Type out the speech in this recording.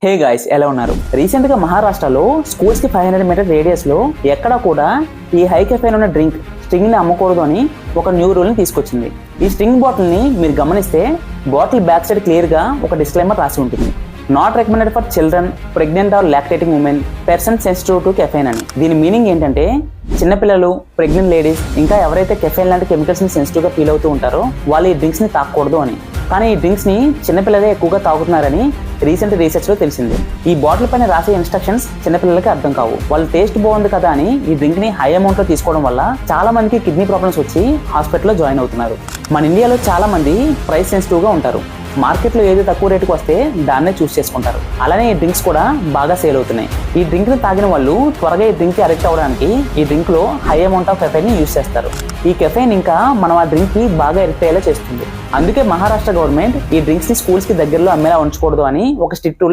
Hey guys, ఎలా ఉన్నారు? Recent గా మహారాష్ట్రలో స్కూల్స్ కి 500 మీటర్ రేడియస్ లో ఎక్కడా కూడా ఈ హై కెఫైన్ ఉన్న డ్రింక్ స్ట్రింగ్ ని అమ్మకూడదు అని ఒక న్యూ రూల్ ని తీసుకొచ్చింది. ఈ స్ట్రింగ్ బాటిల్ ని మీరు గమనిస్తే బాటిల్ బ్యాక్ సైడ్ క్లియర్ గా ఒక డిస్క్లైమర్ రాసి ఉంటుంది. Not recommended for children, pregnant are lactating women, person sensitive to caffeine అని. దీని మీనింగ్ ఏంటంటే చిన్నపిల్లలు, ప్రెగ్నెంట్ లేడీస్, ఇంకా ఎవరైతే కెఫైన్ లాంటి కెమికల్స్ ని సెన్సిటివ్ గా ఫీల్ అవుతూ ఉంటారో వాళ్ళు ఈ డ్రింక్స్ ని తాగకూడదు అని. కానీ ఈ డ్రింక్స్ ని చిన్నపిల్లలే ఎక్కువగా తాగుతున్నారని రీసెంట్ రీసెర్చ్ లో తెలిసింది. ఈ బాటిల్ పైన రాసే ఇన్స్ట్రక్షన్స్ చిన్నపిల్లలకి అర్థం కావు. వాళ్ళు టేస్ట్ బాగుంది కదా అని ఈ డ్రింక్ ని హై అమౌంట్ లో తీసుకోవడం వల్ల చాలా మందికి కిడ్నీ ప్రాబ్లమ్స్ వచ్చి హాస్పిటల్లో జాయిన్ అవుతున్నారు. మన ఇండియాలో చాలా మంది ప్రైస్ సెన్సిటివ్ గా ఉంటారు. మార్కెట్లో ఏది తక్కువ రేటుకు వస్తే దాన్నే చూస్ చేసుకుంటారు. అలానే ఈ డ్రింక్స్ కూడా బాగా సేల్ అవుతున్నాయి. ఈ డ్రింక్ ని తాగిన వాళ్ళు త్వరగా ఈ డ్రింక్ కి అడిక్ట్ అవ్వడానికి ఈ డ్రింక్ లో హై అమౌంట్ ఆఫ్ కెఫైన్ ని యూస్ చేస్తారు. ఈ కెఫైన్ ఇంకా మనం ఆ డ్రింక్ కి బాగా అడిక్ట్ అయ్యేలా చేస్తుంది. అందుకే మహారాష్ట్ర గవర్నమెంట్ ఈ డ్రింక్స్ ని స్కూల్స్ కి దగ్గరలో అమ్మేలా ఉంచకూడదు అని ఒక స్ట్రిక్ట్ రూల్